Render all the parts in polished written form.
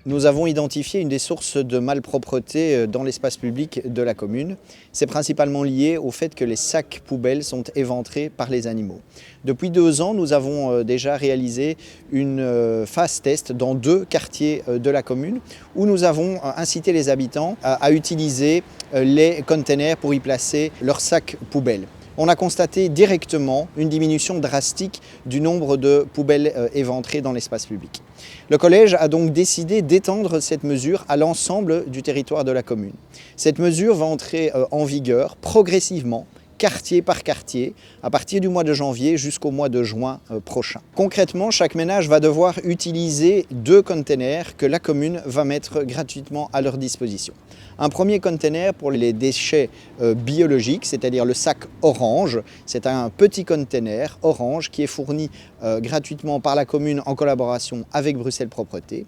Nous avons identifié une des sources de malpropreté dans l'espace public de la commune. C'est principalement lié au fait que les sacs poubelles sont éventrés par les animaux. Depuis 2 ans, nous avons déjà réalisé une phase test dans 2 quartiers de la commune où nous avons incité les habitants à utiliser les containers pour y placer leurs sacs poubelles. On a constaté directement une diminution drastique du nombre de poubelles éventrées dans l'espace public. Le collège a donc décidé d'étendre cette mesure à l'ensemble du territoire de la commune. Cette mesure va entrer en vigueur progressivement, quartier par quartier, à partir du mois de janvier jusqu'au mois de juin prochain. Concrètement, chaque ménage va devoir utiliser 2 containers que la commune va mettre gratuitement à leur disposition. Un premier container pour les déchets biologiques, c'est-à-dire le sac orange. C'est un petit container orange qui est fourni gratuitement par la commune en collaboration avec Bruxelles Propreté.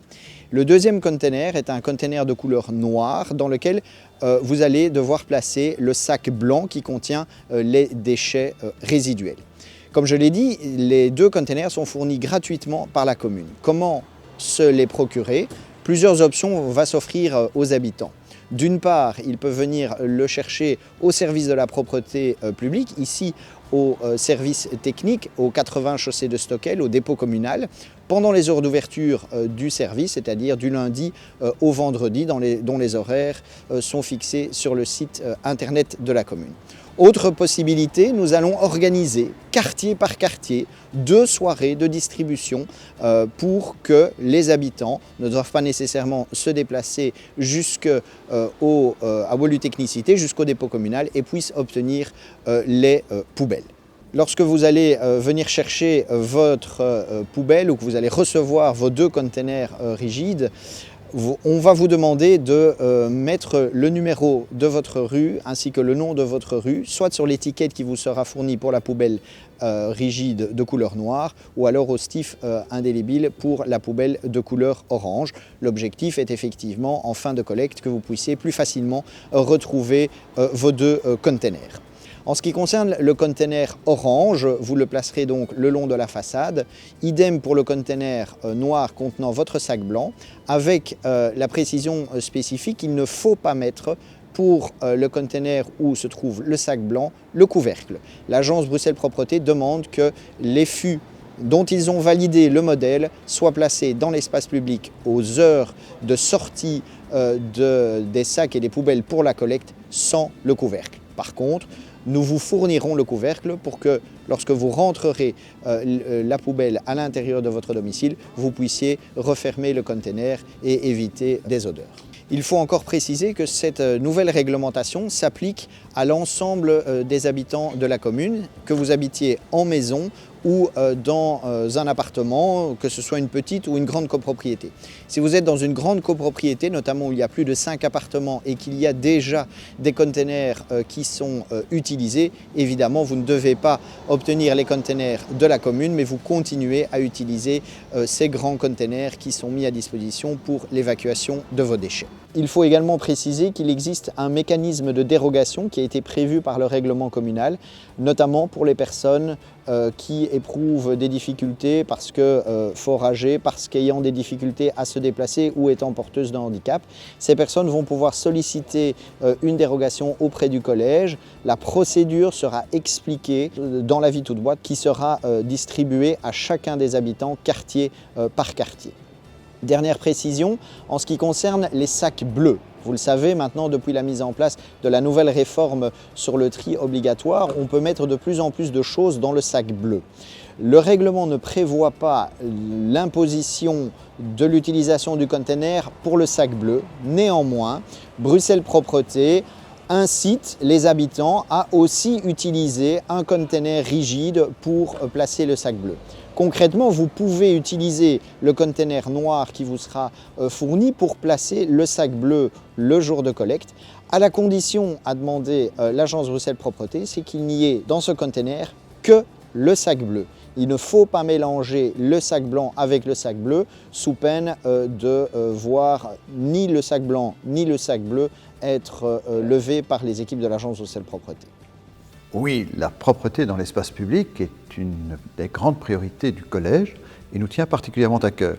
Le deuxième container est un container de couleur noire dans lequel vous allez devoir placer le sac blanc qui contient les déchets résiduels. Comme je l'ai dit, les 2 containers sont fournis gratuitement par la commune. Comment se les procurer? Plusieurs options vont s'offrir aux habitants. D'une part, ils peuvent venir le chercher au service de la propreté publique, ici au service technique, au 80 chaussée de Stockel, au dépôt communal, pendant les heures d'ouverture du service, c'est-à-dire du lundi au vendredi, dont les horaires sont fixés sur le site internet de la commune. Autre possibilité, nous allons organiser quartier par quartier 2 soirées de distribution pour que les habitants ne doivent pas nécessairement se déplacer jusqu'à Woluwe-Technicité, jusqu'au dépôt communal et puissent obtenir les poubelles. Lorsque vous allez venir chercher votre poubelle ou que vous allez recevoir vos 2 containers rigides, on va vous demander de mettre le numéro de votre rue ainsi que le nom de votre rue, soit sur l'étiquette qui vous sera fournie pour la poubelle rigide de couleur noire ou alors au stif indélébile pour la poubelle de couleur orange. L'objectif est effectivement en fin de collecte que vous puissiez plus facilement retrouver vos 2 containers. En ce qui concerne le container orange, vous le placerez donc le long de la façade. Idem pour le container noir contenant votre sac blanc, avec la précision spécifique qu'il ne faut pas mettre pour le container où se trouve le sac blanc, le couvercle. L'agence Bruxelles Propreté demande que les fûts dont ils ont validé le modèle soient placés dans l'espace public aux heures de sortie des sacs et des poubelles pour la collecte sans le couvercle. Par contre, nous vous fournirons le couvercle pour que lorsque vous rentrerez la poubelle à l'intérieur de votre domicile, vous puissiez refermer le container et éviter des odeurs. Il faut encore préciser que cette nouvelle réglementation s'applique à l'ensemble des habitants de la commune, que vous habitiez en maison ou dans un appartement, que ce soit une petite ou une grande copropriété. Si vous êtes dans une grande copropriété, notamment où il y a plus de 5 appartements et qu'il y a déjà des containers qui sont utilisés, évidemment vous ne devez pas obtenir les containers de la commune, mais vous continuez à utiliser ces grands containers qui sont mis à disposition pour l'évacuation de vos déchets. Il faut également préciser qu'il existe un mécanisme de dérogation qui a été prévu par le règlement communal, notamment pour les personnes qui éprouvent des difficultés parce que fort âgées, parce qu'ayant des difficultés à se déplacer ou étant porteuses de handicap. Ces personnes vont pouvoir solliciter une dérogation auprès du collège. La procédure sera expliquée dans l'avis toute boîte qui sera distribué à chacun des habitants quartier par quartier. Dernière précision, en ce qui concerne les sacs bleus. Vous le savez, maintenant, depuis la mise en place de la nouvelle réforme sur le tri obligatoire, on peut mettre de plus en plus de choses dans le sac bleu. Le règlement ne prévoit pas l'imposition de l'utilisation du container pour le sac bleu. Néanmoins, Bruxelles Propreté incite les habitants à aussi utiliser un container rigide pour placer le sac bleu. Concrètement, vous pouvez utiliser le container noir qui vous sera fourni pour placer le sac bleu le jour de collecte, à la condition, a demandé l'agence Bruxelles Propreté, c'est qu'il n'y ait dans ce container que le sac bleu. Il ne faut pas mélanger le sac blanc avec le sac bleu sous peine de voir ni le sac blanc ni le sac bleu être levés par les équipes de l'agence Bruxelles Propreté. Oui, la propreté dans l'espace public est une des grandes priorités du collège et nous tient particulièrement à cœur.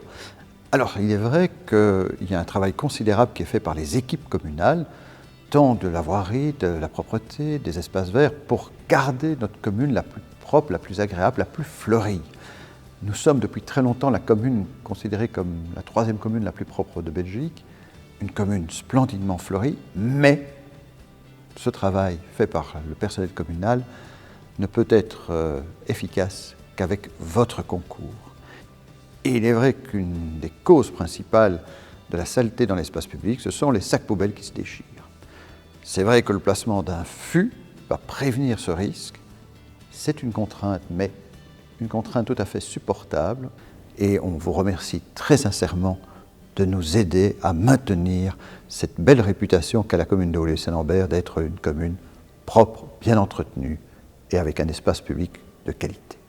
Alors, il est vrai qu'il y a un travail considérable qui est fait par les équipes communales, tant de la voirie, de la propreté, des espaces verts, pour garder notre commune la plus propre, la plus agréable, la plus fleurie. Nous sommes depuis très longtemps la commune considérée comme la 3e commune la plus propre de Belgique, une commune splendidement fleurie, mais ce travail fait par le personnel communal ne peut être efficace qu'avec votre concours. Et il est vrai qu'une des causes principales de la saleté dans l'espace public, ce sont les sacs poubelles qui se déchirent. C'est vrai que le placement d'un fût va prévenir ce risque. C'est une contrainte, mais une contrainte tout à fait supportable. Et on vous remercie très sincèrement de nous aider à maintenir cette belle réputation qu'a la commune de Woluwe-Saint-Lambert d'être une commune propre, bien entretenue et avec un espace public de qualité.